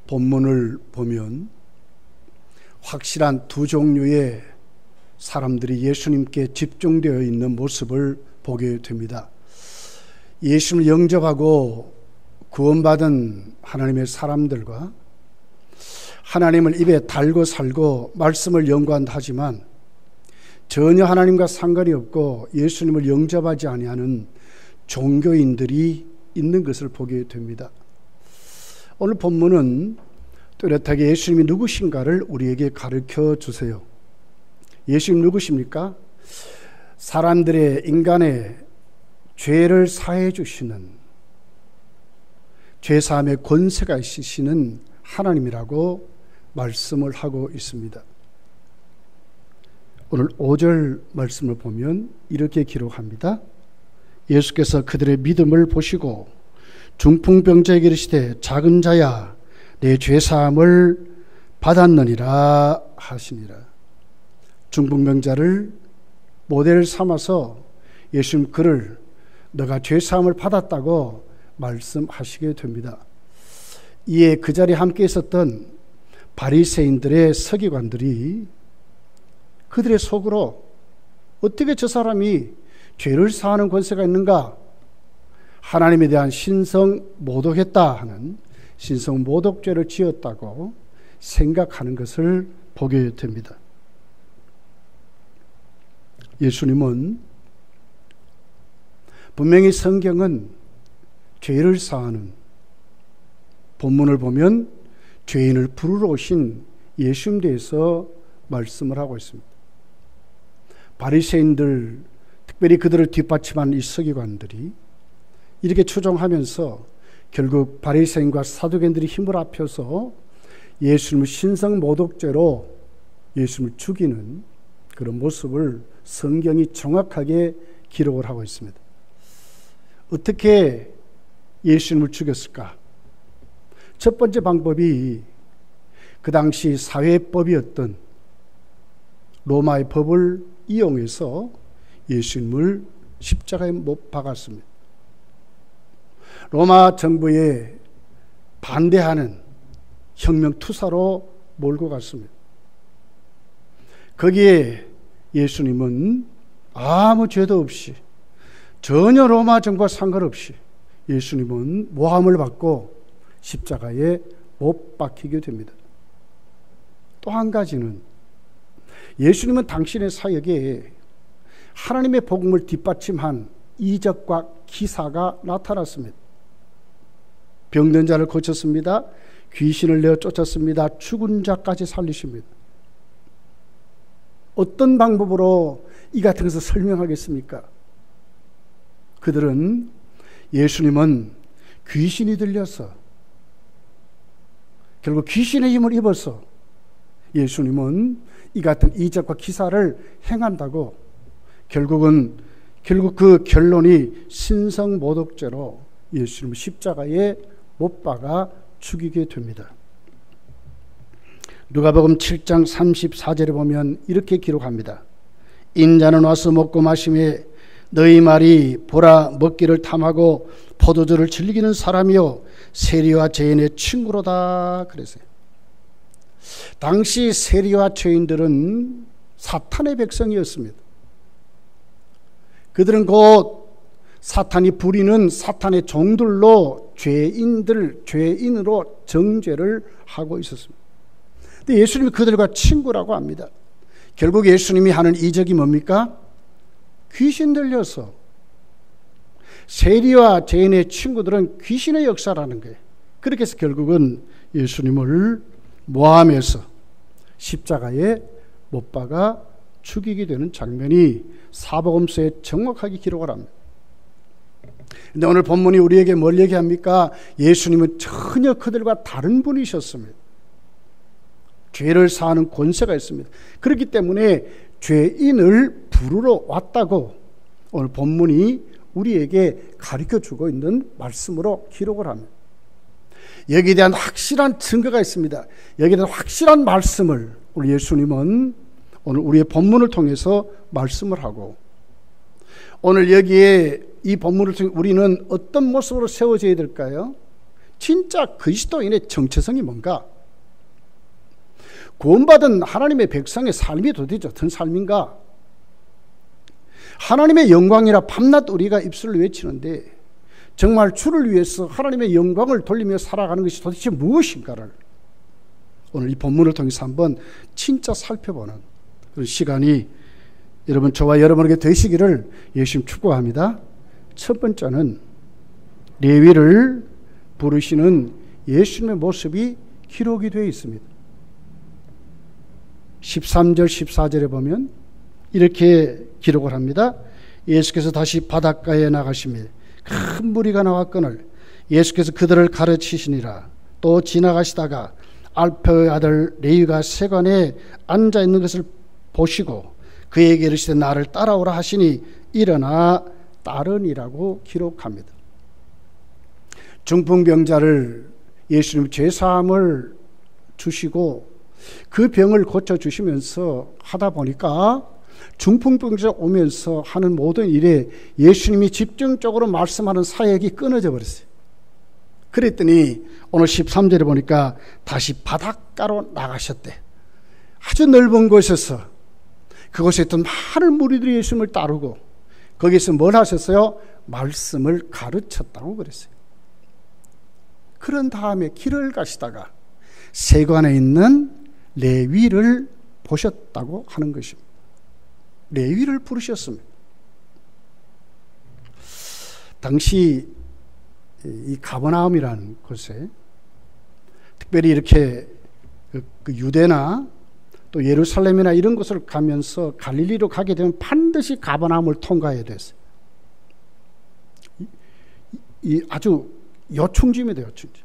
본문을 보면 확실한 두 종류의 사람들이 예수님께 집중되어 있는 모습을 보게 됩니다. 예수님을 영접하고 구원받은 하나님의 사람들과 하나님을 입에 달고 살고 말씀을 연구하지만 전혀 하나님과 상관이 없고 예수님을 영접하지 아니하는 종교인들이 있는 것을 보게 됩니다. 오늘 본문은 뚜렷하게 예수님이 누구신가를 우리에게 가르쳐 주세요. 예수님 누구십니까? 사람들의 인간의 죄를 사해 주시는, 죄사함의 권세가 있으시는 하나님이라고 말씀을 하고 있습니다. 오늘 5절 말씀을 보면 이렇게 기록합니다. 예수께서 그들의 믿음을 보시고 중풍병자에게 이르시되 작은 자야 내 죄사함을 받았느니라 하시니라. 중풍병자를 모델 삼아서 예수님 그를 너가 죄사함을 받았다고 말씀하시게 됩니다. 이에 그 자리에 함께 있었던 바리새인들의 서기관들이 그들의 속으로 어떻게 저 사람이 죄를 사하는 권세가 있는가, 하나님에 대한 신성모독했다 하는 신성모독죄를 지었다고 생각하는 것을 보게 됩니다. 예수님은 분명히 성경은 죄를 사하는, 본문을 보면 죄인을 부르러 오신 예수님에 대해서 말씀을 하고 있습니다. 바리새인들, 특별히 그들을 뒷받침한 이 서기관들이 이렇게 추종하면서 결국 바리새인과 사두개인들이 힘을 합쳐서 예수님을 신성모독죄로 예수님을 죽이는 그런 모습을 성경이 정확하게 기록을 하고 있습니다. 어떻게 예수님을 죽였을까? 첫 번째 방법이 그 당시 사회법이었던 로마의 법을 이용해서 예수님을 십자가에 못 박았습니다. 로마 정부에 반대하는 혁명투사로 몰고 갔습니다. 거기에 예수님은 아무 죄도 없이 전혀 로마 정부와 상관없이 예수님은 모함을 받고 십자가에 못 박히게 됩니다. 또 한 가지는 예수님은 당신의 사역에 하나님의 복음을 뒷받침한 이적과 기사가 나타났습니다. 병든 자를 고쳤습니다. 귀신을 내어 쫓았습니다. 죽은 자까지 살리십니다. 어떤 방법으로 이 같은 것을 설명하겠습니까? 그들은 예수님은 귀신이 들려서 결국 귀신의 힘을 입어서 예수님은 이 같은 이적과 기사를 행한다고 결국 그 결론이 신성모독죄로 예수님을 십자가에 못 박아 죽이게 됩니다. 누가복음 7장 34절에 보면 이렇게 기록합니다. 인자는 와서 먹고 마시매 너희 말이 보라 먹기를 탐하고 포도주를 즐기는 사람이요 세리와 죄인의 친구로다 그랬어요. 당시 세리와 죄인들은 사탄의 백성이었습니다. 그들은 곧 사탄이 부리는 사탄의 종들로 죄인으로 정죄를 하고 있었습니다. 근데 예수님이 그들과 친구라고 합니다. 결국 예수님이 하는 이적이 뭡니까? 귀신 들려서 세리와 죄인의 친구들은 귀신의 역사라는 거예요. 그렇게 해서 결국은 예수님을 모함해서 십자가에 못 박아 죽이게 되는 장면이 사복음서에 정확하게 기록을 합니다. 그런데 오늘 본문이 우리에게 뭘 얘기합니까? 예수님은 전혀 그들과 다른 분이셨습니다. 죄를 사하는 권세가 있습니다. 그렇기 때문에 죄인을 부르러 왔다고 오늘 본문이 우리에게 가르쳐주고 있는 말씀으로 기록을 합니다. 여기에 대한 확실한 증거가 있습니다. 여기에 대한 확실한 말씀을 우리 예수님은 오늘 우리의 본문을 통해서 말씀을 하고, 오늘 여기에 이 본문을 통해 우리는 어떤 모습으로 세워져야 될까요? 진짜 그리스도인의 정체성이 뭔가? 구원받은 하나님의 백성의 삶이 도대체 어떤 삶인가? 하나님의 영광이라 밤낮 우리가 입술을 외치는데 정말 주를 위해서 하나님의 영광을 돌리며 살아가는 것이 도대체 무엇인가를 오늘 이 본문을 통해서 한번 진짜 살펴보는 그런 시간이 여러분 저와 여러분에게 되시기를 예수님 축복합니다. 첫 번째는 레위를 부르시는 예수님의 모습이 기록이 되어 있습니다. 13절 14절에 보면 이렇게 기록을 합니다. 예수께서 다시 바닷가에 나가시며 큰 무리가 나왔거늘 예수께서 그들을 가르치시니라. 또 지나가시다가 알페의 아들 레위가 세관에 앉아있는 것을 보시고 그에게 이르시되 나를 따라오라 하시니 일어나 따르니라고 기록합니다. 중풍병자를 예수님 죄사함을 주시고 그 병을 고쳐주시면서 하다 보니까 중풍병자 오면서 하는 모든 일에 예수님이 집중적으로 말씀하는 사역이 끊어져 버렸어요. 그랬더니 오늘 13절에 보니까 다시 바닷가로 나가셨대. 아주 넓은 곳에서 그곳에 있던 많은 무리들이 예수님을 따르고 거기서 뭘 하셨어요? 말씀을 가르쳤다고 그랬어요. 그런 다음에 길을 가시다가 세관에 있는 레위를 보셨다고 하는 것입니다. 레위를 부르셨습니다. 당시 이 가버나움이라는 곳에 특별히 이렇게 그 유대나 또 예루살렘이나 이런 곳을 가면서 갈릴리로 가게 되면 반드시 가버나움을 통과해야 됐어요. 이 아주 요충지입니다. 요충지.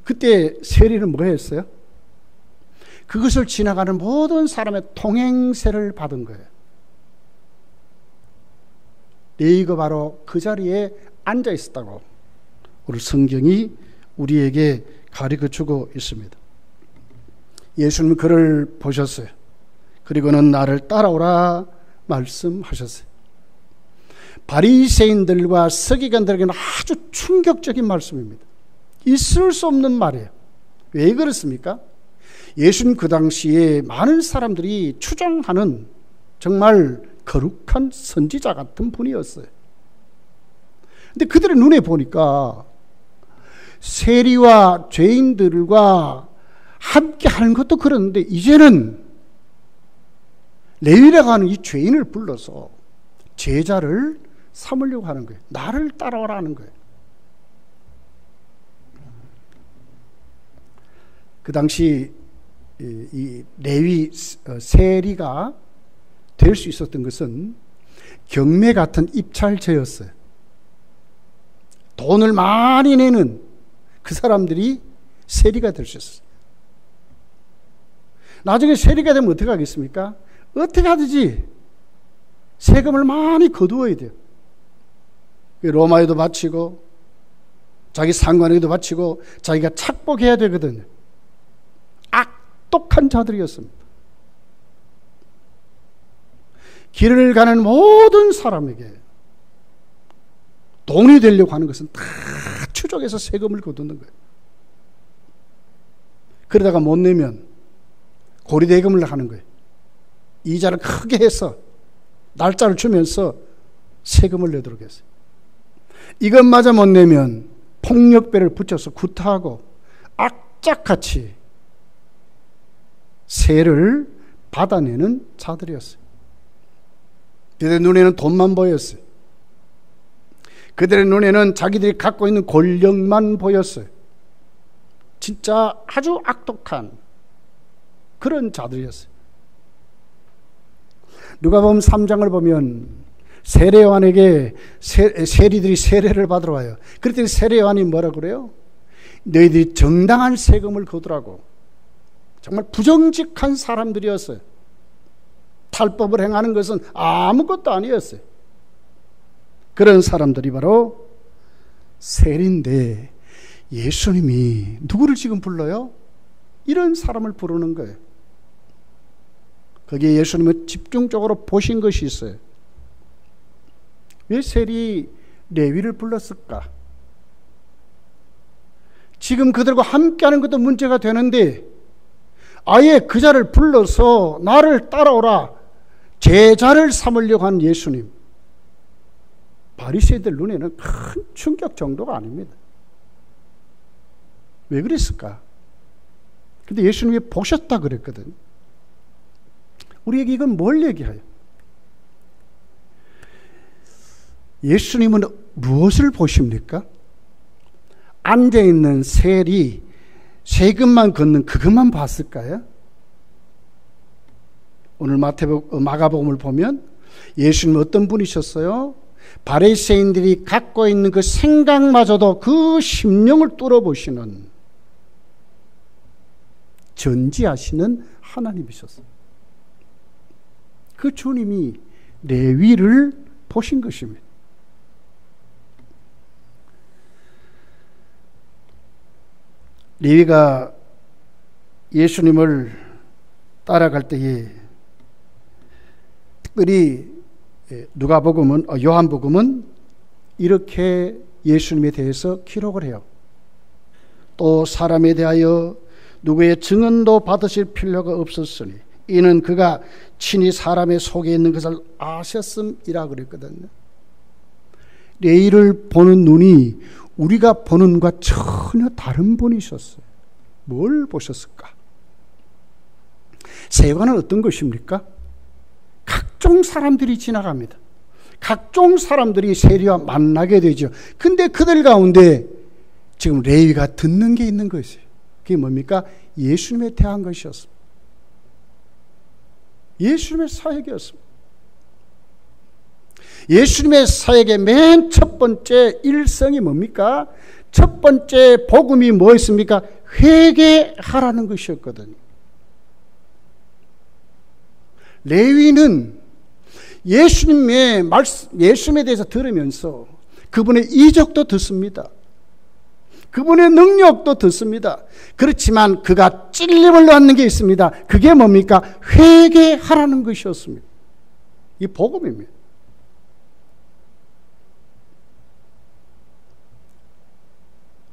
그때 세리는 뭐 했어요? 그것을 지나가는 모든 사람의 통행세를 받은 거예요. 레위가 바로 그 자리에 앉아 있었다고 오늘 성경이 우리에게 가르쳐주고 있습니다. 예수님은 그를 보셨어요. 그리고는 나를 따라오라 말씀하셨어요. 바리새인들과 서기관들에게는 아주 충격적인 말씀입니다. 있을 수 없는 말이에요. 왜 그렇습니까? 예수님 그 당시에 많은 사람들이 추정하는 정말 거룩한 선지자 같은 분이었어요. 근데 그들의 눈에 보니까 세리와 죄인들과 함께 하는 것도 그랬는데 이제는 레위라고 하는 이 죄인을 불러서 제자를 삼으려고 하는 거예요. 나를 따라오라 하는 거예요. 그 당시 이 레위 세리가 될 수 있었던 것은 경매 같은 입찰제였어요. 돈을 많이 내는 그 사람들이 세리가 될 수 있었어요. 나중에 세리가 되면 어떻게 하겠습니까? 어떻게 하든지 세금을 많이 거두어야 돼요. 로마에도 바치고 자기 상관에도 바치고 자기가 착복해야 되거든요. 악독한 자들이었습니다. 길을 가는 모든 사람에게 돈이 되려고 하는 것은 다 추적해서 세금을 거두는 거예요. 그러다가 못 내면 고리대금을 하는 거예요. 이자를 크게 해서 날짜를 주면서 세금을 내도록 했어요. 이것마저 못 내면 폭력배를 붙여서 구타하고 악착같이 세를 받아내는 자들이었어요. 그들의 눈에는 돈만 보였어요. 그들의 눈에는 자기들이 갖고 있는 권력만 보였어요. 진짜 아주 악독한 그런 자들이었어요. 누가복음 3장을 보면 세례요한에게 세리들이 세례를 받으러 와요. 그랬더니 세례요한이 뭐라 그래요? 너희들이 정당한 세금을 거두라고. 정말 부정직한 사람들이었어요. 탈법을 행하는 것은 아무것도 아니었어요. 그런 사람들이 바로 세리인데 예수님이 누구를 지금 불러요? 이런 사람을 부르는 거예요. 거기에 예수님은 집중적으로 보신 것이 있어요. 왜 세리 레위를 불렀을까? 지금 그들과 함께하는 것도 문제가 되는데 아예 그 자를 불러서 나를 따라오라 제자를 삼으려고 하는 예수님, 바리새인들 눈에는 큰 충격 정도가 아닙니다. 왜 그랬을까? 근데 예수님이 보셨다 그랬거든. 우리에게 이건 뭘 얘기해요? 예수님은 무엇을 보십니까? 앉아있는 셀이 세금만 걷는 그것만 봤을까요? 오늘 마가복음을 보면 예수님은 어떤 분이셨어요? 바리새인들이 갖고 있는 그 생각마저도 그 심령을 뚫어보시는, 전지하시는 하나님이셨어요. 그 주님이 레위를 보신 것입니다. 레위가 예수님을 따라갈 때에 특별히 요한복음은 이렇게 예수님에 대해서 기록을 해요. 또 사람에 대하여 누구의 증언도 받으실 필요가 없었으니 이는 그가 친히 사람의 속에 있는 것을 아셨음이라 그랬거든요. 레위를 보는 눈이 우리가 보는 것과 전혀 다른 분이셨어요. 뭘 보셨을까? 세관은 어떤 것입니까? 각종 사람들이 지나갑니다. 각종 사람들이 세리와 만나게 되죠. 근데 그들 가운데 지금 레위가 듣는 게 있는 것이에요. 그게 뭡니까? 예수님에 대한 것이었습니다. 예수님의 사역이었습니다. 예수님의 사역의 맨 첫 번째 일성이 뭡니까? 첫 번째 복음이 뭐였습니까? 회개하라는 것이었거든요. 레위는 예수님에 대해서 들으면서 그분의 이적도 듣습니다. 그분의 능력도 듣습니다. 그렇지만 그가 찔림을 받는 게 있습니다. 그게 뭡니까? 회개하라는 것이었습니다. 이 복음입니다.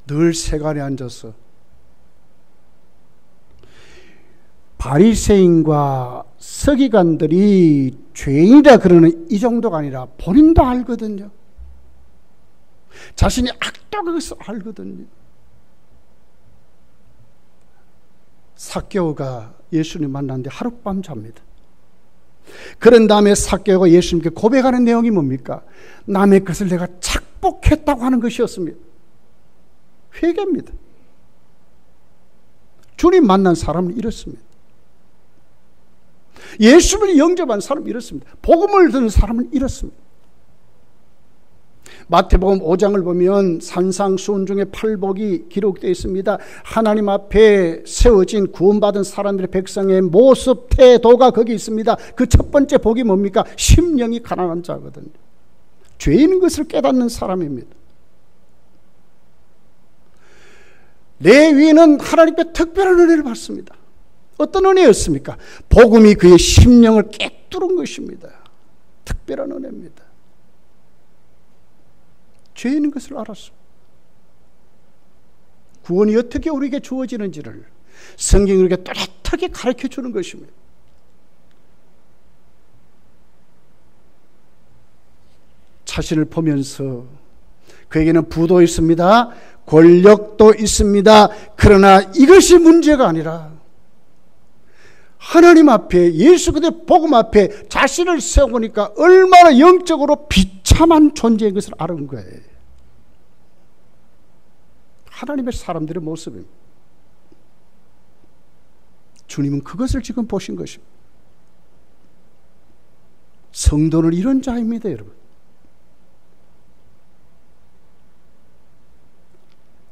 늘 세관에 앉아서 바리새인과 서기관들이 죄인이라 그러는 이 정도가 아니라 본인도 알거든요. 자신이 악독한 것을 알거든요. 삭개오가 예수님 만났는데 하룻밤 잡니다. 그런 다음에 삭개오가 예수님께 고백하는 내용이 뭡니까? 남의 것을 내가 착복했다고 하는 것이었습니다. 회개입니다. 주님 만난 사람은 이렇습니다. 예수를 영접한 사람은 이렇습니다. 복음을 듣는 사람은 이렇습니다. 마태복음 5장을 보면 산상수훈 중에 팔복이 기록되어 있습니다. 하나님 앞에 세워진 구원받은 사람들의 백성의 모습, 태도가 거기 있습니다. 그 첫 번째 복이 뭡니까? 심령이 가난한 자거든요. 죄인 것을 깨닫는 사람입니다. 레위는 하나님께 특별한 은혜를 받습니다. 어떤 은혜였습니까? 복음이 그의 심령을 깨뚫은 것입니다. 특별한 은혜입니다. 죄인인 것을 알았습니다. 구원이 어떻게 우리에게 주어지는지를 성경이 우리에게 또렷하게 가르쳐 주는 것입니다. 자신을 보면서 그에게는 부도 있습니다. 권력도 있습니다. 그러나 이것이 문제가 아니라 하나님 앞에, 예수 그리스도의 복음 앞에 자신을 세워보니까 얼마나 영적으로 비참한 존재인 것을 아는 거예요. 하나님의 사람들의 모습입니다. 주님은 그것을 지금 보신 것입니다. 성도는 이런 자입니다, 여러분.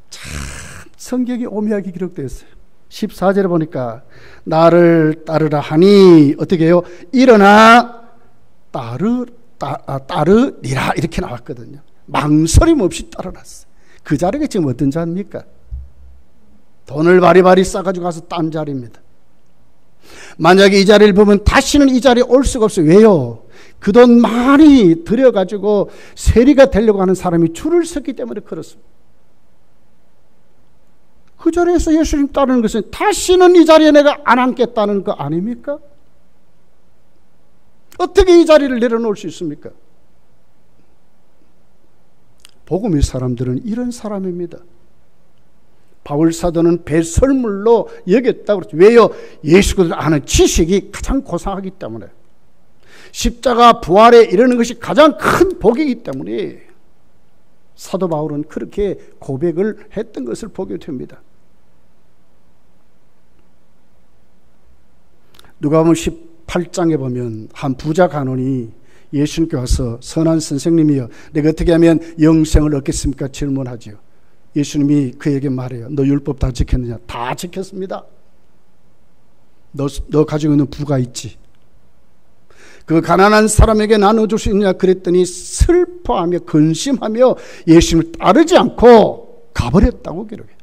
참 성경이 오묘하게 기록되어 있어요. 14절에 보니까 나를 따르라 하니 어떻게 해요? 일어나 따르리라 이렇게 나왔거든요. 망설임 없이 따라놨어요. 그 자리가 지금 어떤 자입니까? 돈을 바리바리 싸가지고 가서 딴 자리입니다. 만약에 이 자리를 보면 다시는 이 자리에 올 수가 없어요. 왜요? 그 돈 많이 들여가지고 세리가 되려고 하는 사람이 줄을 섰기 때문에 그렇습니다. 그 자리에서 예수님 따르는 것은 다시는 이 자리에 내가 안 앉겠다는 거 아닙니까? 어떻게 이 자리를 내려놓을 수 있습니까? 복음의 사람들은 이런 사람입니다. 바울 사도는 배설물로 여겼다고 그랬죠. 왜요? 예수 그리스도를 아는 지식이 가장 고상하기 때문에, 십자가 부활에 이르는 것이 가장 큰 복이기 때문에 사도 바울은 그렇게 고백을 했던 것을 보게 됩니다. 누가복음 18장에 보면 한 부자 간원이 예수님께 와서 선한 선생님이여 내가 어떻게 하면 영생을 얻겠습니까? 질문하지요. 예수님이 그에게 말해요. 너 율법 다 지켰느냐? 다 지켰습니다. 너 가지고 있는 부가 있지. 그 가난한 사람에게 나눠줄 수 있느냐? 그랬더니 슬퍼하며 근심하며 예수님을 따르지 않고 가버렸다고 기록해요.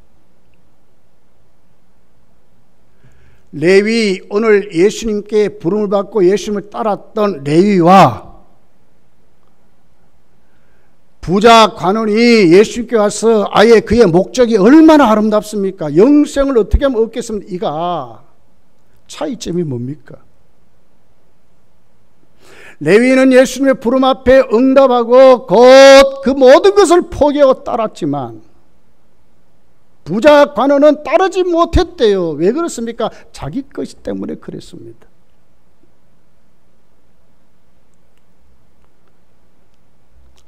레위, 오늘 예수님께 부름을 받고 예수님을 따랐던 레위와 부자 관원이 예수님께 와서 아예 그의 목적이 얼마나 아름답습니까? 영생을 어떻게 하면 얻겠습니까? 이가 차이점이 뭡니까? 레위는 예수님의 부름 앞에 응답하고 곧 그 모든 것을 포기하고 따랐지만 부자 관원은 따르지 못했대요. 왜 그렇습니까? 자기 것 때문에 그랬습니다.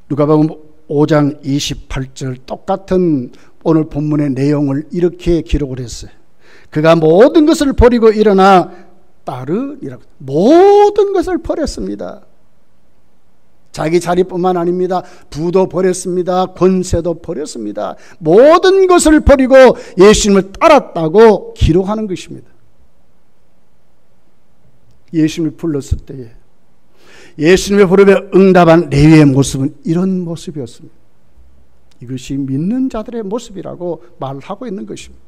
누가복음 5장 28절 똑같은 오늘 본문의 내용을 이렇게 기록을 했어요. 그가 모든 것을 버리고 일어나 따르니라. 모든 것을 버렸습니다. 자기 자리뿐만 아닙니다. 부도 버렸습니다. 권세도 버렸습니다. 모든 것을 버리고 예수님을 따랐다고 기록하는 것입니다. 예수님을 불렀을 때에 예수님의 부름에 응답한 레위의 모습은 이런 모습이었습니다. 이것이 믿는 자들의 모습이라고 말하고 있는 것입니다.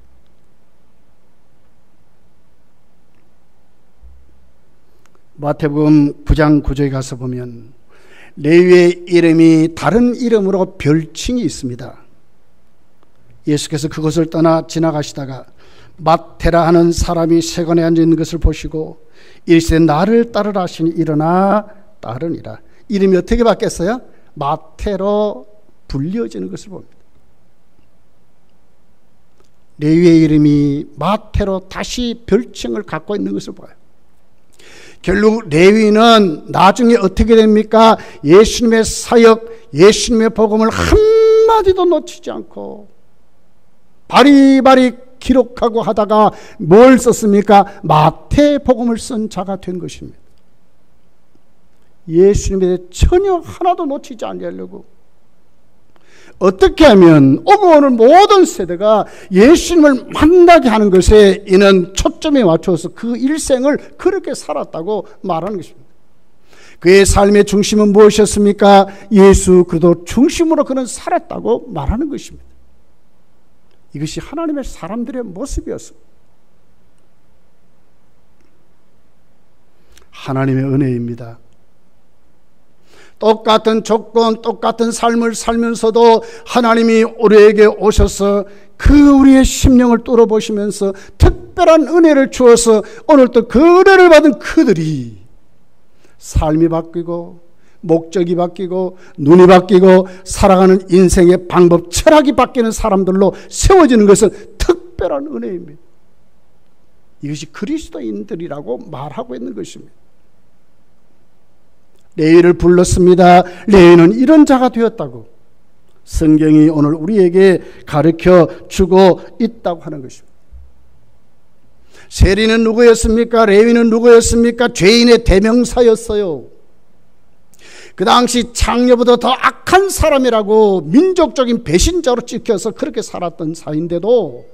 마태복음 9장 9절에 가서 보면 레위의 이름이 다른 이름으로 별칭이 있습니다. 예수께서 그것을 떠나 지나가시다가 마태라 하는 사람이 세관에 앉아 있는 것을 보시고 일세 나를 따르라 하시니 일어나 따르니라. 이름이 어떻게 바뀌었어요? 마태로 불려지는 것을 봅니다. 레위의 이름이 마태로 다시 별칭을 갖고 있는 것을 봐요. 결국 레위는 나중에 어떻게 됩니까? 예수님의 사역, 예수님의 복음을 한마디도 놓치지 않고 바리바리 기록하고 하다가 뭘 썼습니까? 마태복음을 쓴 자가 된 것입니다. 예수님에 전혀 하나도 놓치지 않으려고 어떻게 하면 오늘 모든 세대가 예수님을 만나게 하는 것에 이는 초점에 맞춰서 그 일생을 그렇게 살았다고 말하는 것입니다. 그의 삶의 중심은 무엇이었습니까? 예수 그리스도 중심으로 그는 살았다고 말하는 것입니다. 이것이 하나님의 사람들의 모습이었습니다. 하나님의 은혜입니다. 똑같은 조건, 똑같은 삶을 살면서도 하나님이 우리에게 오셔서 그 우리의 심령을 뚫어보시면서 특별한 은혜를 주어서 오늘 또 그 은혜를 받은 그들이 삶이 바뀌고 목적이 바뀌고 눈이 바뀌고 살아가는 인생의 방법, 철학이 바뀌는 사람들로 세워지는 것은 특별한 은혜입니다. 이것이 그리스도인들이라고 말하고 있는 것입니다. 레위를 불렀습니다. 레위는 이런 자가 되었다고 성경이 오늘 우리에게 가르쳐 주고 있다고 하는 것입니다. 세리는 누구였습니까? 레위는 누구였습니까? 죄인의 대명사였어요. 그 당시 창녀보다 더 악한 사람이라고 민족적인 배신자로 찍혀서 그렇게 살았던 사인데도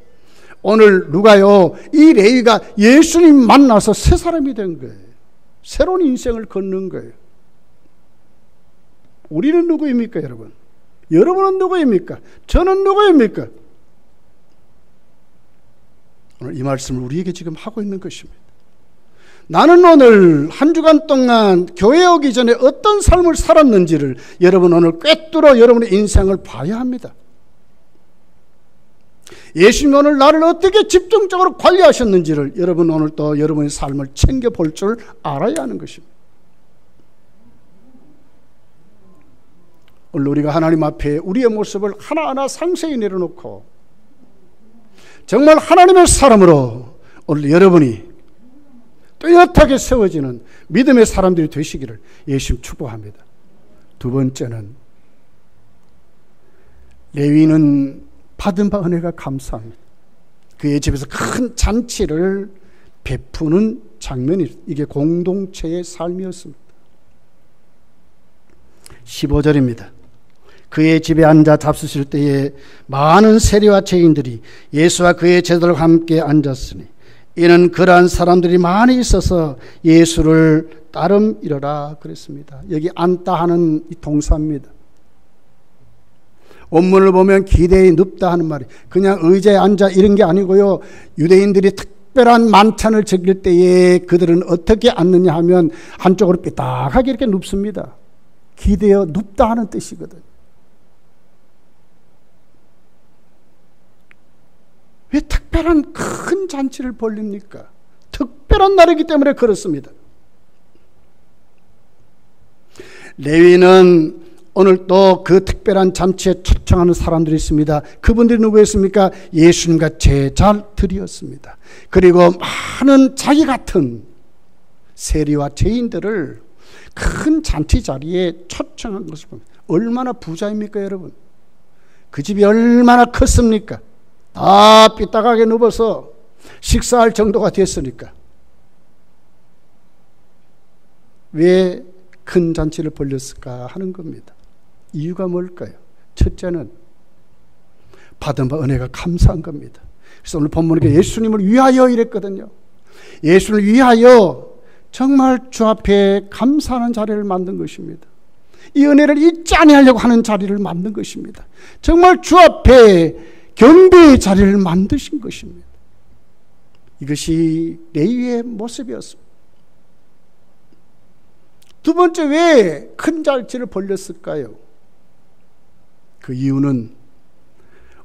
오늘 누가요? 이 레위가 예수님 만나서 새 사람이 된 거예요. 새로운 인생을 걷는 거예요. 우리는 누구입니까, 여러분? 여러분은 누구입니까? 저는 누구입니까? 오늘 이 말씀을 우리에게 지금 하고 있는 것입니다. 나는 오늘 한 주간 동안 교회 오기 전에 어떤 삶을 살았는지를 여러분 오늘 꿰뚫어 여러분의 인생을 봐야 합니다. 예수님이 오늘 나를 어떻게 집중적으로 관리하셨는지를 여러분 오늘 또 여러분의 삶을 챙겨볼 줄 알아야 하는 것입니다. 오늘 우리가 하나님 앞에 우리의 모습을 하나하나 상세히 내려놓고 정말 하나님의 사람으로 오늘 여러분이 뚜렷하게 세워지는 믿음의 사람들이 되시기를 예수님 축복합니다. 두 번째는 레위는 받은 바 은혜가 감사합니다. 그의 집에서 큰 잔치를 베푸는 장면이 이게 공동체의 삶이었습니다. 15절입니다. 그의 집에 앉아 잡수실 때에 많은 세리와 죄인들이 예수와 그의 제자들과 함께 앉았으니 이는 그러한 사람들이 많이 있어서 예수를 따름이러라 그랬습니다. 여기 앉다 하는 이 동사입니다. 원문을 보면 기대에 눕다 하는 말이 그냥 의자에 앉아 이런 게 아니고요. 유대인들이 특별한 만찬을 즐길 때에 그들은 어떻게 앉느냐 하면 한쪽으로 삐딱하게 이렇게 눕습니다. 기대어 눕다 하는 뜻이거든요. 왜 특별한 큰 잔치를 벌립니까? 특별한 날이기 때문에 그렇습니다. 레위는 오늘 또 그 특별한 잔치에 초청하는 사람들이 있습니다. 그분들이 누구였습니까? 예수님과 제자들이었습니다. 그리고 많은 자기 같은 세리와 죄인들을 큰 잔치 자리에 초청한 것을 봅니다. 얼마나 부자입니까, 여러분? 그 집이 얼마나 컸습니까? 다 삐딱하게 누워서 식사할 정도가 됐으니까. 왜 큰 잔치를 벌렸을까 하는 겁니다. 이유가 뭘까요? 첫째는 받은 바 은혜가 감사한 겁니다. 그래서 오늘 본문에 예수님을 위하여 이랬거든요. 예수를 위하여 정말 주 앞에 감사하는 자리를 만든 것입니다. 이 은혜를 잊지 아니하려고 하는 자리를 만든 것입니다. 정말 주 앞에 경배의 자리를 만드신 것입니다. 이것이 레위의 모습이었습니다. 두 번째, 왜 큰 잔치를 벌렸을까요? 그 이유는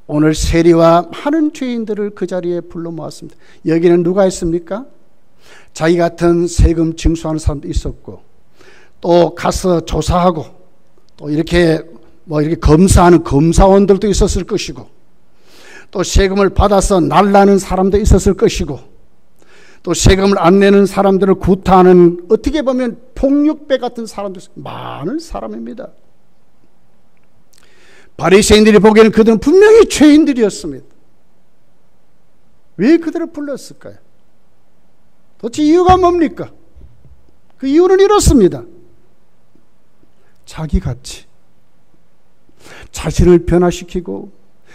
오늘 세리와 많은 죄인들을 그 자리에 불러 모았습니다. 여기는 누가 있습니까? 자기 같은 세금 징수하는 사람도 있었고, 또 가서 조사하고, 또 이렇게 검사하는 검사원들도 있었을 것이고, 또 세금을 받아서 날라는 사람도 있었을 것이고, 또 세금을 안 내는 사람들을 구타하는 어떻게 보면 폭력배 같은 사람들, 많은 사람입니다. 바리새인들이 보기에는 그들은 분명히 죄인들이었습니다. 왜 그들을 불렀을까요? 도대체 이유가 뭡니까? 그 이유는 이렇습니다. 자기같이 자신을 변화시키고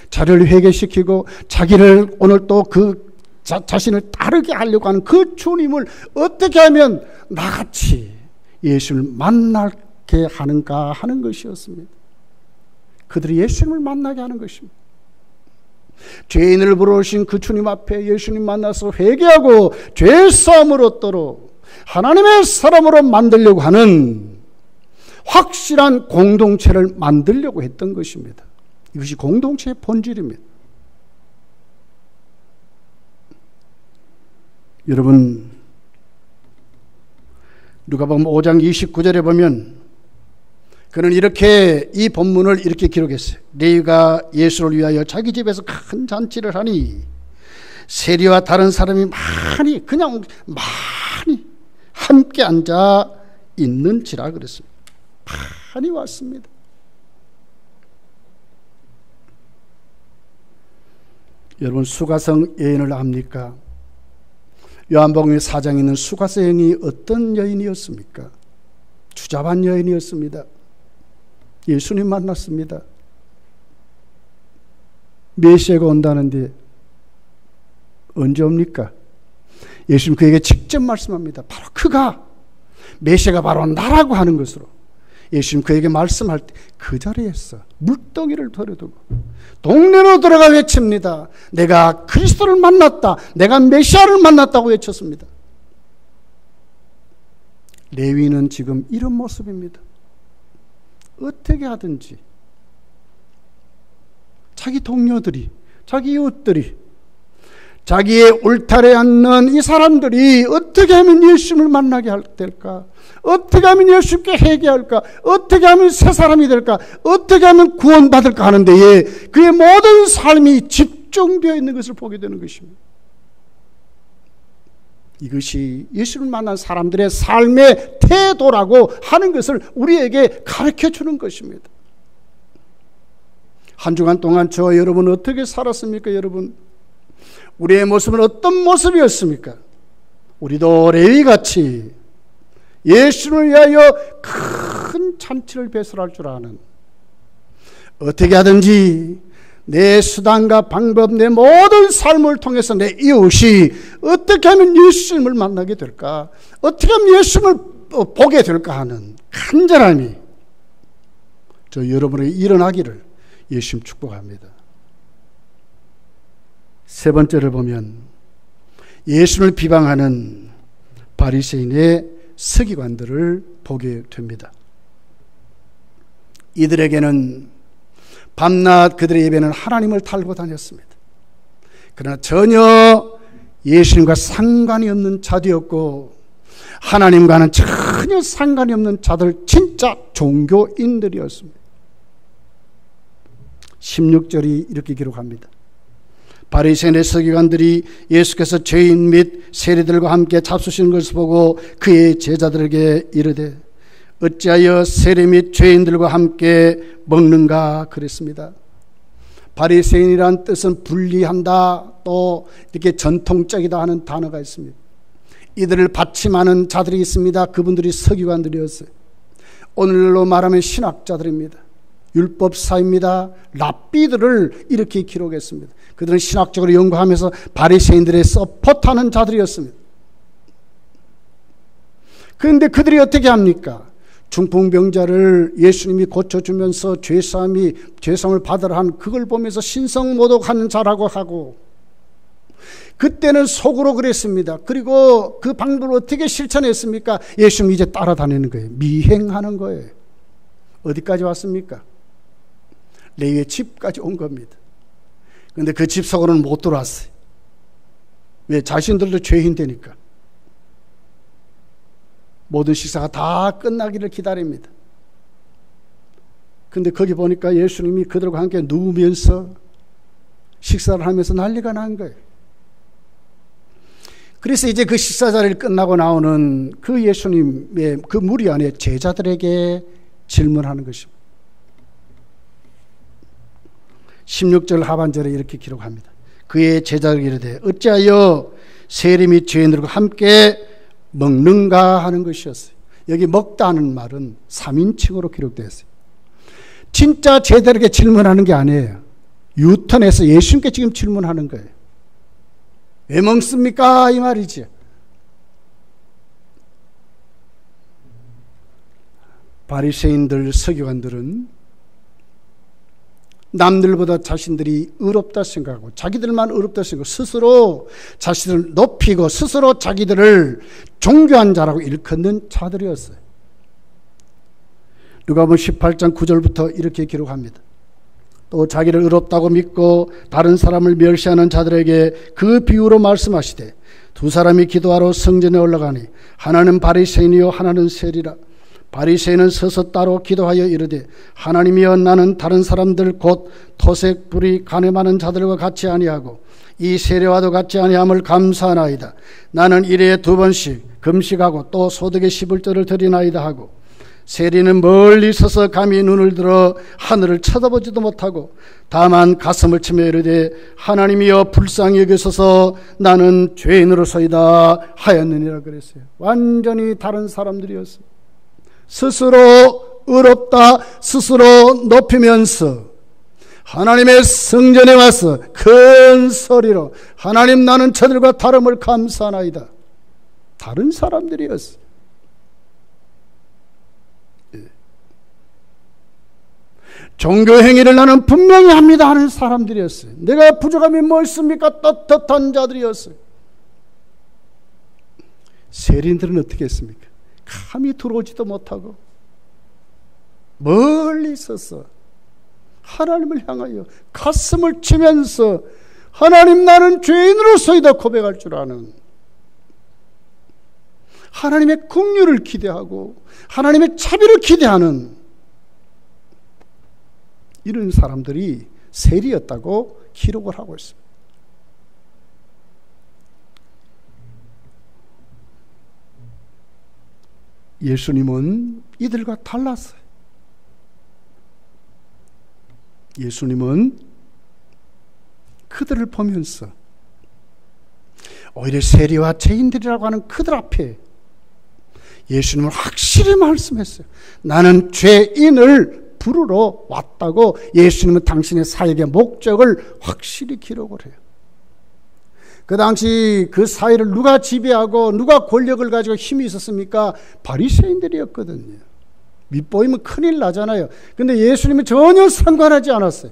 자기를 회개시키고 자기를 오늘 또 그 자신을 따르게 하려고 하는 그 주님을 어떻게 하면 나같이 예수를 만나게 하는가 하는 것이었습니다. 그들이 예수님을 만나게 하는 것입니다. 죄인을 부르신 그 주님 앞에 예수님 만나서 회개하고 죄사함을 얻도록 하나님의 사람으로 만들려고 하는 확실한 공동체를 만들려고 했던 것입니다. 이것이 공동체의 본질입니다. 여러분, 누가복음 5장 29절에 보면 그는 이렇게 이 본문을 이렇게 기록했어요. 레위가 예수를 위하여 자기 집에서 큰 잔치를 하니 세리와 다른 사람이 많이 함께 앉아 있는지라 그랬습니다. 많이 왔습니다. 여러분, 수가성 여인을 압니까? 요한복음 4장에 있는 수가성 여인이 어떤 여인이었습니까? 주잡한 여인이었습니다. 예수님 만났습니다. 메시아가 온다는데 언제 옵니까? 예수님 그에게 직접 말씀합니다. 바로 그가 메시아가 바로 나라고 하는 것으로 예수님 그에게 말씀할 때 그 자리에서 물동이를 버려두고 동네로 들어가 외칩니다. 내가 그리스도를 만났다. 내가 메시아를 만났다고 외쳤습니다. 레위는 지금 이런 모습입니다. 어떻게 하든지 자기 동료들이 자기 이웃들이, 자기의 울타리에 앉는 이 사람들이 어떻게 하면 예수님을 만나게 될까? 어떻게 하면 예수님께 회개할까? 어떻게 하면 새 사람이 될까? 어떻게 하면 구원받을까 하는 데에 그의 모든 삶이 집중되어 있는 것을 보게 되는 것입니다. 이것이 예수를 만난 사람들의 삶의 태도라고 하는 것을 우리에게 가르쳐 주는 것입니다. 한 주간 동안 저와 여러분은 어떻게 살았습니까? 여러분, 우리의 모습은 어떤 모습이었습니까? 우리도 레위같이 예수를 위하여 큰 잔치를 배설할 줄 아는, 어떻게 하든지 내 수단과 방법, 내 모든 삶을 통해서 내 이웃이 어떻게 하면 예수님을 만나게 될까? 어떻게 하면 예수님을 보게 될까 하는 간절함이 저 여러분에게 일어나기를 예수님 축복합니다. 세 번째를 보면 예수를 비방하는 바리새인의 서기관들을 보게 됩니다. 이들에게는 밤낮 그들의 예배는 하나님을 달고 다녔습니다. 그러나 전혀 예수님과 상관이 없는 자들이었고, 하나님과는 전혀 상관이 없는 자들, 진짜 종교인들이었습니다. 16절이 이렇게 기록합니다. 바리새인의 서기관들이 예수께서 죄인 및 세리들과 함께 잡수시는 것을 보고 그의 제자들에게 이르되 어찌하여 세리 및 죄인들과 함께 먹는가 그랬습니다. 바리새인이란 뜻은 분리한다, 또 이렇게 전통적이다 하는 단어가 있습니다. 이들을 받침하는 자들이 있습니다. 그분들이 서기관들이었어요. 오늘로 말하면 신학자들입니다. 율법사입니다. 랍비들을 이렇게 기록했습니다. 그들은 신학적으로 연구하면서 바리새인들의 서포트하는 자들이었습니다. 그런데 그들이 어떻게 합니까? 중풍병자를 예수님이 고쳐주면서 죄사함을 받으라 한 그걸 보면서 신성모독하는 자라고 하고, 그때는 속으로 그랬습니다. 그리고 그 방법을 어떻게 실천했습니까? 예수님 이제 따라다니는 거예요. 미행하는 거예요. 어디까지 왔습니까? 레위의 집까지 온 겁니다. 그런데 그 집 속으로는 못 들어왔어요. 왜? 자신들도 죄인 되니까. 모든 식사가 다 끝나기를 기다립니다. 근데 거기 보니까 예수님이 그들과 함께 누우면서 식사를 하면서 난리가 난 거예요. 그래서 이제 그 식사 자리를 끝나고 나오는 그 예수님의 그 무리 안에 제자들에게 질문하는 것입니다. 16절 하반절에 이렇게 기록합니다. 그의 제자들에게 이르되 어찌하여 세리 및 죄인들과 함께 먹는가 하는 것이었어요. 여기 먹다는 말은 3인칭으로 기록되어 있어요. 진짜 제자들에게 질문하는 게 아니에요. 유턴해서 예수님께 지금 질문하는 거예요. 왜 먹습니까? 이 말이지. 바리새인들, 서기관들은 남들보다 자신들이 의롭다 생각하고 자기들만 의롭다 생각하고 스스로 자신을 높이고 스스로 자기들을 존귀한 자라고 일컫는 자들이었어요. 누가복음 18장 9절부터 이렇게 기록합니다. 또 자기를 의롭다고 믿고 다른 사람을 멸시하는 자들에게 그 비유로 말씀하시되 두 사람이 기도하러 성전에 올라가니 하나는 바리새인이요 하나는 세리라. 바리새인은 서서 따로 기도하여 이르되 하나님이여 나는 다른 사람들 곧 토색 불이 간음하는 자들과 같이 아니하고 이 세리와도 같이 아니함을 감사하나이다. 나는 일에 2번씩 금식하고 또 소득의 11조를 드리나이다 하고, 세리는 멀리 서서 감히 눈을 들어 하늘을 쳐다보지도 못하고 다만 가슴을 치며 이르되 하나님이여 불쌍히 여기소서 나는 죄인으로서이다 하였느니라 그랬어요. 완전히 다른 사람들이었어요. 스스로 의롭다 스스로 높이면서 하나님의 성전에 와서 큰 소리로 하나님 나는 저들과 다름을 감사하나이다. 다른 사람들이었어요. 종교행위를 나는 분명히 합니다 하는 사람들이었어요. 내가 부족함이 뭐 있습니까? 떳떳한 자들이었어요. 세리인들은 어떻게 했습니까? 감히 들어오지도 못하고 멀리 있었어 하나님을 향하여 가슴을 치면서 하나님, 나는 죄인으로서이다 고백할 줄 아는, 하나님의 긍휼을 기대하고 하나님의 자비를 기대하는 이런 사람들이 세리였다고 기록을 하고 있습니다. 예수님은 이들과 달랐어요. 예수님은 그들을 보면서 오히려 세리와 죄인들이라고 하는 그들 앞에 예수님은 확실히 말씀했어요. 나는 죄인을 부르러 왔다고 예수님은 당신의 사역의 목적을 확실히 기록을 해요. 그 당시 그 사회를 누가 지배하고 누가 권력을 가지고 힘이 있었습니까? 바리새인들이었거든요. 밑보이면 큰일 나잖아요. 근데 예수님은 전혀 상관하지 않았어요.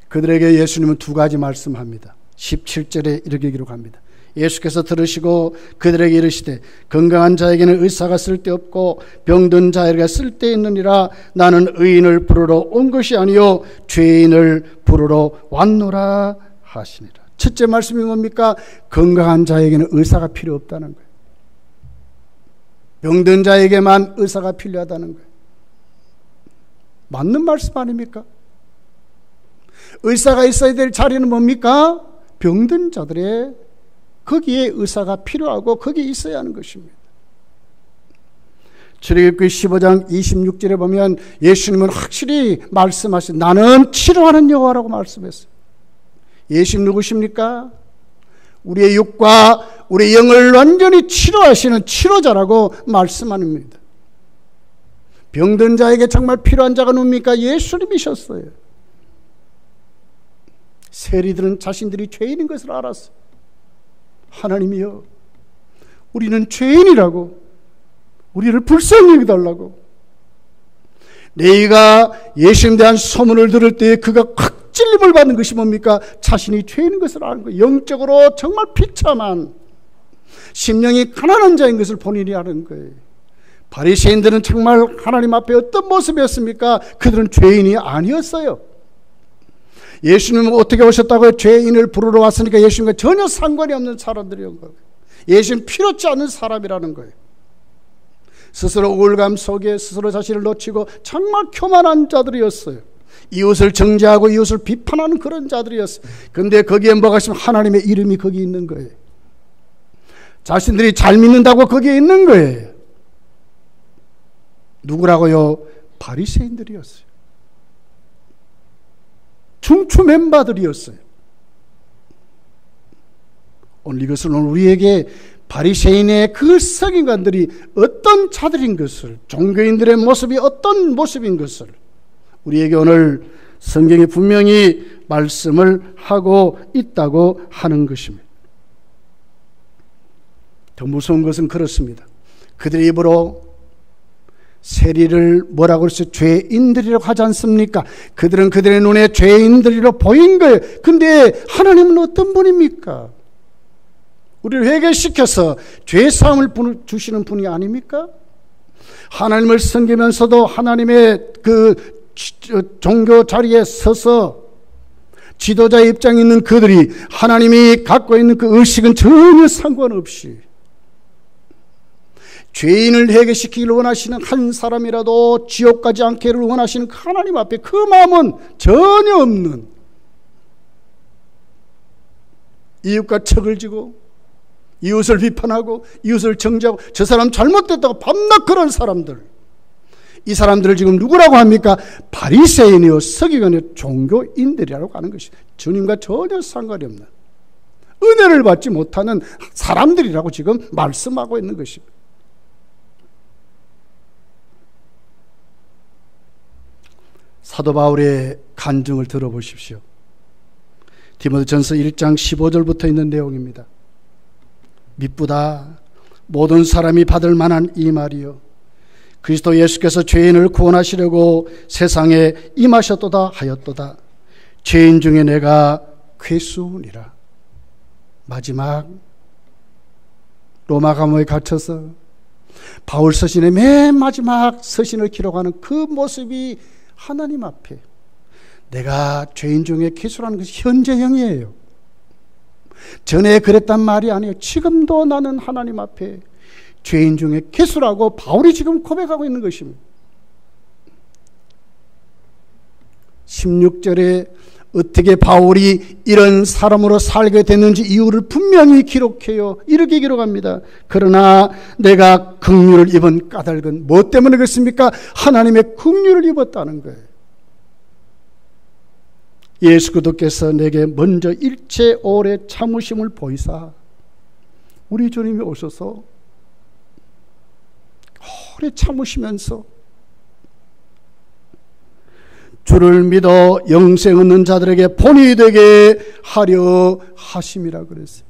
그들에게 예수님은 두 가지 말씀합니다. 17절에 이렇게 기록합니다. 예수께서 들으시고 그들에게 이르시되 건강한 자에게는 의사가 쓸데없고 병든 자에게 쓸데있느니라. 나는 의인을 부르러 온 것이 아니요 죄인을 부르러 왔노라 하시니라. 첫째 말씀이 뭡니까? 건강한 자에게는 의사가 필요 없다는 거예요. 병든 자에게만 의사가 필요하다는 거예요. 맞는 말씀 아닙니까? 의사가 있어야 될 자리는 뭡니까? 병든 자들의 거기에 의사가 필요하고 거기에 있어야 하는 것입니다. 출애굽기 15장 26절에 보면 예수님은 확실히 말씀하신, 나는 치료하는 여호와라고 말씀했어요. 예수님 누구십니까? 우리의 육과 우리의 영을 완전히 치료하시는 치료자라고 말씀합니다. 병든 자에게 정말 필요한 자가 누굽니까? 예수님이셨어요. 세리들은 자신들이 죄인인 것을 알았어요. 하나님이여, 우리는 죄인이라고, 우리를 불쌍히 여기달라고. 너희가 예수님에 대한 소문을 들을 때 그가 확 찔림을 받는 것이 뭡니까? 자신이 죄인인 것을 아는 거예요. 영적으로 정말 비참한, 심령이 가난한 자인 것을 본인이 아는 거예요. 바리새인들은 정말 하나님 앞에 어떤 모습이었습니까? 그들은 죄인이 아니었어요. 예수님은 어떻게 오셨다고요? 죄인을 부르러 왔으니까 예수님과 전혀 상관이 없는 사람들이었던 거예요. 예수님 필요치 않은 사람이라는 거예요. 스스로 우울감 속에 스스로 자신을 놓치고 정말 교만한 자들이었어요. 이웃을 정죄하고 이웃을 비판하는 그런 자들이었어요. 그런데 거기에 뭐가 있으면 하나님의 이름이 거기 있는 거예요. 자신들이 잘 믿는다고 거기에 있는 거예요. 누구라고요? 바리새인들이었어요. 중추 멤버들이었어요. 오늘 이것은 우리에게 바리새인의 그 서기관들이 어떤 자들인 것을, 종교인들의 모습이 어떤 모습인 것을 우리에게 오늘 성경이 분명히 말씀을 하고 있다고 하는 것입니다. 더 무서운 것은 그렇습니다. 그들의 입으로 세리를 뭐라고 그랬어요? 죄인들이라고 하지 않습니까? 그들은 그들의 눈에 죄인들이로 보인 거예요. 근데 하나님은 어떤 분입니까? 우리를 회개시켜서 죄사함을 주시는 분이 아닙니까? 하나님을 섬기면서도 하나님의 그 종교 자리에 서서 지도자의 입장에 있는 그들이 하나님이 갖고 있는 그 의식은 전혀 상관없이 죄인을 회개시키기를 원하시는 한 사람이라도 지옥 가지 않기를 원하시는 하나님 앞에 그 마음은 전혀 없는, 이웃과 척을 지고 이웃을 비판하고 이웃을 정죄하고 저 사람 잘못됐다고 밤낮 그런 사람들, 이 사람들을 지금 누구라고 합니까? 바리새인이요 서기관이요 종교인들이라고 하는 것이 주님과 전혀 상관이 없는, 은혜를 받지 못하는 사람들이라고 지금 말씀하고 있는 것입니다. 사도 바울의 간증을 들어보십시오. 디모데전서 1장 15절부터 있는 내용입니다. 미쁘다 모든 사람이 받을 만한 이 말이요 그리스도 예수께서 죄인을 구원하시려고 세상에 임하셨도다 하였도다. 죄인 중에 내가 괴수니라. 마지막 로마 감옥에 갇혀서 바울 서신의 맨 마지막 서신을 기록하는 그 모습이 하나님 앞에 내가 죄인 중에 괴수라는 것이 현재형이에요. 전에 그랬단 말이 아니에요. 지금도 나는 하나님 앞에 죄인 중에 괴수라고 바울이 지금 고백하고 있는 것입니다. 16절에 어떻게 바울이 이런 사람으로 살게 됐는지 이유를 분명히 기록해요. 이렇게 기록합니다. 그러나 내가 긍휼을 입은 까닭은 뭐 때문에 그렇습니까? 하나님의 긍휼을 입었다는 거예요. 예수 그리스도께서 내게 먼저 일체 오래 참으심을 보이사 우리 주님이 오셔서 오래 참으시면서 주를 믿어 영생 얻는 자들에게 본이 되게 하려 하심이라 그랬어요.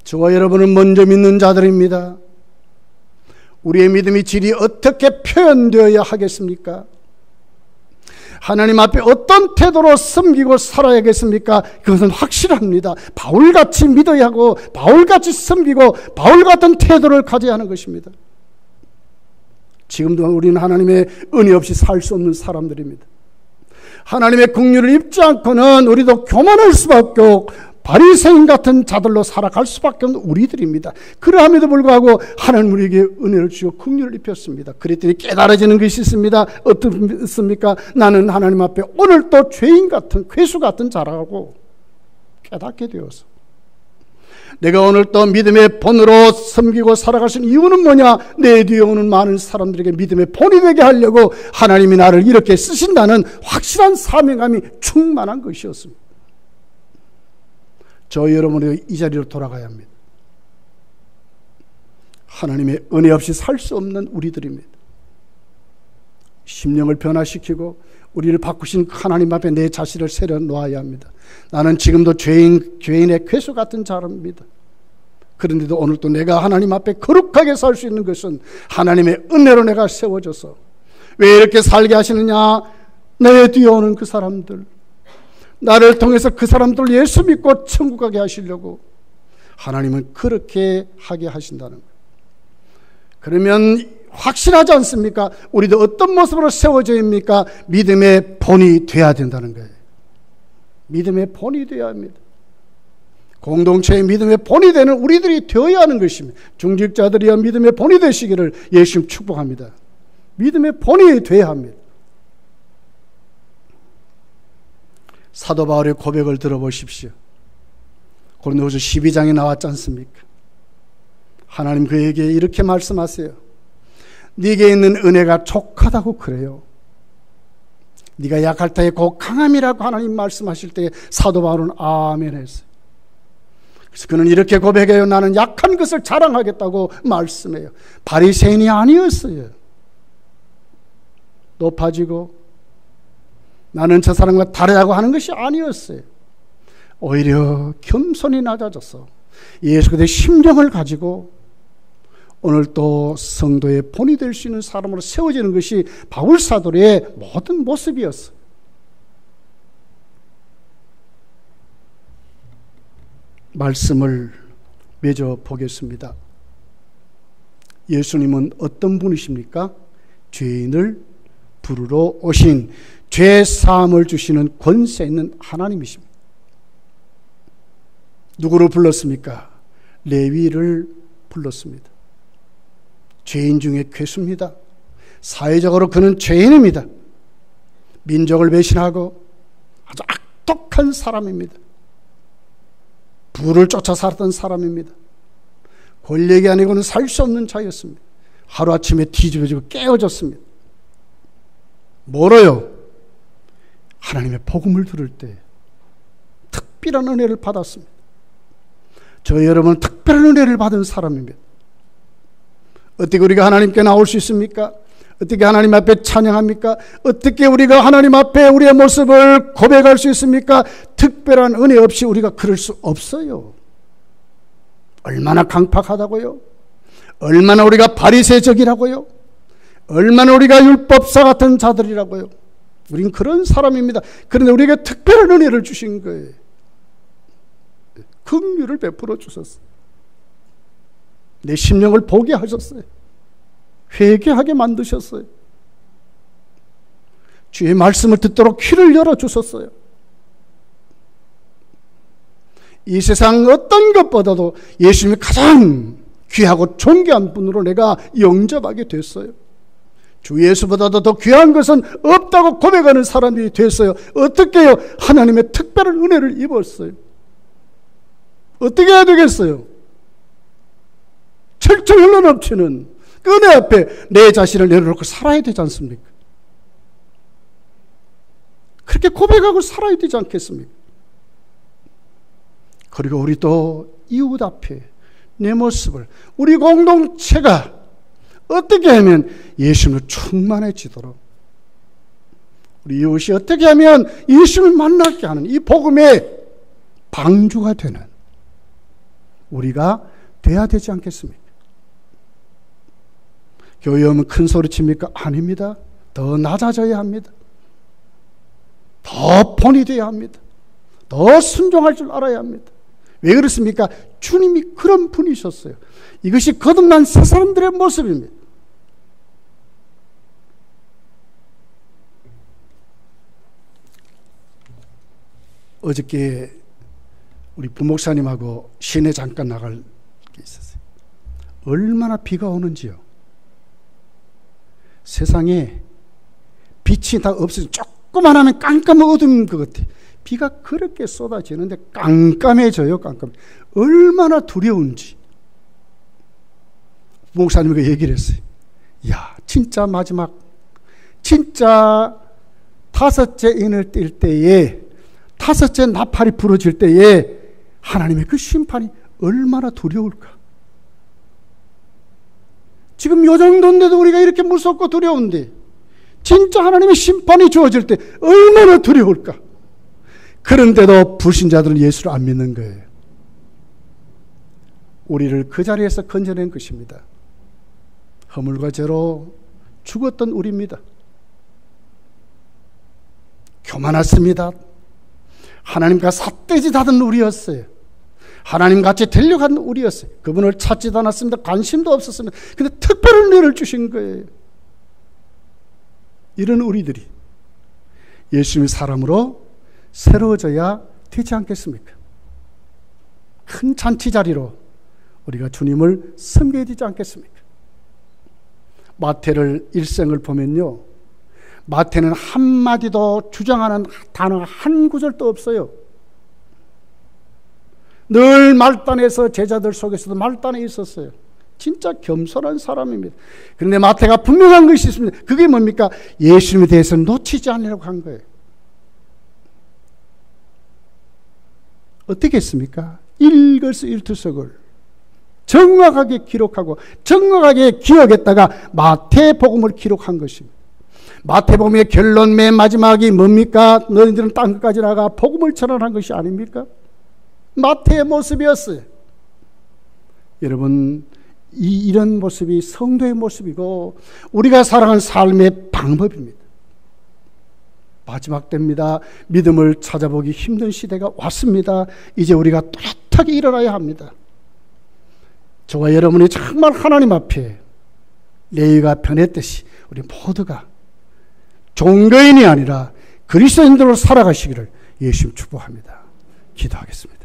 저와 여러분은 먼저 믿는 자들입니다. 우리의 믿음의 질이 어떻게 표현되어야 하겠습니까? 하나님 앞에 어떤 태도로 섬기고 살아야겠습니까? 그것은 확실합니다. 바울같이 믿어야 하고 바울같이 섬기고 바울같은 태도를 가져야 하는 것입니다. 지금도 우리는 하나님의 은혜 없이 살 수 없는 사람들입니다. 하나님의 긍휼을 입지 않고는 우리도 교만할 수밖에 없고 바리새인 같은 자들로 살아갈 수밖에 없는 우리들입니다. 그러함에도 불구하고 하나님 우리에게 은혜를 주시고 긍휼을 입혔습니다. 그랬더니 깨달아지는 것이 있습니다. 어떻습니까? 나는 하나님 앞에 오늘도 죄인 같은 괴수 같은 자라고 깨닫게 되어서 내가 오늘 또 믿음의 본으로 섬기고 살아갈 수 있는 이유는 뭐냐? 내 뒤에 오는 많은 사람들에게 믿음의 본이 되게 하려고 하나님이 나를 이렇게 쓰신다는 확실한 사명감이 충만한 것이었습니다. 저희 여러분이 이 자리로 돌아가야 합니다. 하나님의 은혜 없이 살 수 없는 우리들입니다. 심령을 변화시키고 우리를 바꾸신 하나님 앞에 내 자신을 세려 놓아야 합니다. 나는 지금도 죄인의 괴수 같은 자랍니다. 그런데도 오늘도 내가 하나님 앞에 거룩하게 살 수 있는 것은 하나님의 은혜로 내가 세워져서 왜 이렇게 살게 하시느냐? 내 뒤에 오는 그 사람들, 나를 통해서 그 사람들 예수 믿고 천국 가게 하시려고 하나님은 그렇게 하게 하신다는 거예요. 그러면 확실하지 않습니까? 우리도 어떤 모습으로 세워져야 합니까? 믿음의 본이 되어야 된다는 거예요. 믿음의 본이 되어야 합니다. 공동체의 믿음의 본이 되는 우리들이 되어야 하는 것입니다. 중직자들이여 믿음의 본이 되시기를 예수님 축복합니다. 믿음의 본이 되어야 합니다. 사도 바울의 고백을 들어보십시오. 고린도후서 12장에 나왔지 않습니까? 하나님 그에게 이렇게 말씀하세요. 네게 있는 은혜가 족하다고 그래요. 네가 약할 때에 곧 강함이라고 하나님 말씀하실 때 사도 바울은 아멘 했어요. 그래서 그는 이렇게 고백해요. 나는 약한 것을 자랑하겠다고 말씀해요. 바리새인이 아니었어요. 높아지고 나는 저 사람과 다르다고 하는 것이 아니었어요. 오히려 겸손히 낮아져서 예수 그리스도의 심령을 가지고 오늘 또 성도의 본이 될 수 있는 사람으로 세워지는 것이 바울 사도의 모든 모습이었어요. 말씀을 맺어 보겠습니다. 예수님은 어떤 분이십니까? 죄인을 부르러 오신 죄 사함을 주시는 권세 있는 하나님이십니다. 누구를 불렀습니까? 레위를 불렀습니다. 죄인 중에 괴수입니다. 사회적으로 그는 죄인입니다. 민족을 배신하고 아주 악독한 사람입니다. 부를 쫓아 살았던 사람입니다. 권력이 아니고는 살 수 없는 자였습니다. 하루아침에 뒤집어지고 깨어졌습니다. 뭐로요? 하나님의 복음을 들을 때 특별한 은혜를 받았습니다. 저희 여러분은 특별한 은혜를 받은 사람입니다. 어떻게 우리가 하나님께 나올 수 있습니까? 어떻게 하나님 앞에 찬양합니까? 어떻게 우리가 하나님 앞에 우리의 모습을 고백할 수 있습니까? 특별한 은혜 없이 우리가 그럴 수 없어요. 얼마나 강팍하다고요? 얼마나 우리가 바리새적이라고요? 얼마나 우리가 율법사 같은 자들이라고요? 우린 그런 사람입니다. 그런데 우리에게 특별한 은혜를 주신 거예요. 긍휼을 베풀어 주셨어요. 내 심령을 보게 하셨어요. 회개하게 만드셨어요. 주의 말씀을 듣도록 귀를 열어주셨어요. 이 세상 어떤 것보다도 예수님이 가장 귀하고 존귀한 분으로 내가 영접하게 됐어요. 주 예수보다도 더 귀한 것은 없다고 고백하는 사람이 됐어요. 어떻게 해요? 하나님의 특별한 은혜를 입었어요. 어떻게 해야 되겠어요? 철철 흘러넘치는 그 은혜 앞에 내 자신을 내려놓고 살아야 되지 않습니까? 그렇게 고백하고 살아야 되지 않겠습니까? 그리고 우리 또 이웃 앞에 내 모습을, 우리 공동체가 어떻게 하면 예수님을 충만해지도록, 우리 이웃이 어떻게 하면 예수님을 만나게 하는 이 복음의 방주가 되는 우리가 돼야 되지 않겠습니까? 교회 오면 큰 소리 칩니까? 아닙니다. 더 낮아져야 합니다. 더 본이 되어야 합니다. 더 순종할 줄 알아야 합니다. 왜 그렇습니까? 주님이 그런 분이셨어요. 이것이 거듭난 새 사람들의 모습입니다. 어저께 우리 부목사님하고 시내 잠깐 나갈 게 있었어요. 얼마나 비가 오는지요. 세상에 빛이 다 없어서 조그만하면 깜깜한 어두운 것 같아. 비가 그렇게 쏟아지는데 깜깜해져요. 깜깜해. 얼마나 두려운지. 부목사님과 얘기를 했어요. 야, 진짜 마지막, 진짜 다섯째 인을 뛸 때에, 다섯째 나팔이 부러질 때에 하나님의 그 심판이 얼마나 두려울까. 지금 요 정도인데도 우리가 이렇게 무섭고 두려운데 진짜 하나님의 심판이 주어질 때 얼마나 두려울까. 그런데도 불신자들은 예수를 안 믿는 거예요. 우리를 그 자리에서 건져낸 것입니다. 허물과 죄로 죽었던 우리입니다. 교만했습니다. 하나님과 삿대짓 하던 우리였어요. 하나님같이 되려고 하는 우리였어요. 그분을 찾지도 않았습니다. 관심도 없었습니다. 근데 특별한 은혜를 주신 거예요. 이런 우리들이 예수님의 사람으로 새로워져야 되지 않겠습니까? 큰 잔치 자리로 우리가 주님을 섬겨야 되지 않겠습니까? 마태를 일생을 보면요, 마태는 한마디도 주장하는 단어가 한 구절도 없어요. 늘 말단에서, 제자들 속에서도 말단에 있었어요. 진짜 겸손한 사람입니다. 그런데 마태가 분명한 것이 있습니다. 그게 뭡니까? 예수님에 대해서 놓치지 않으려고 한 거예요. 어떻게 했습니까? 일거수일투족을 정확하게 기록하고 정확하게 기억했다가 마태복음을 기록한 것입니다. 마태복음의 결론 맨 마지막이 뭡니까? 너희들은 땅 끝까지 나가 복음을 전하는 것이 아닙니까? 마태의 모습이었어요. 여러분, 이런 모습이 성도의 모습이고 우리가 살아가는 삶의 방법입니다. 마지막 때입니다. 믿음을 찾아보기 힘든 시대가 왔습니다. 이제 우리가 또렷하게 일어나야 합니다. 저와 여러분이 정말 하나님 앞에 레위가 변했듯이 우리 모두가 종교인이 아니라 그리스도인들로 살아가시기를 예수님 축복합니다. 기도하겠습니다.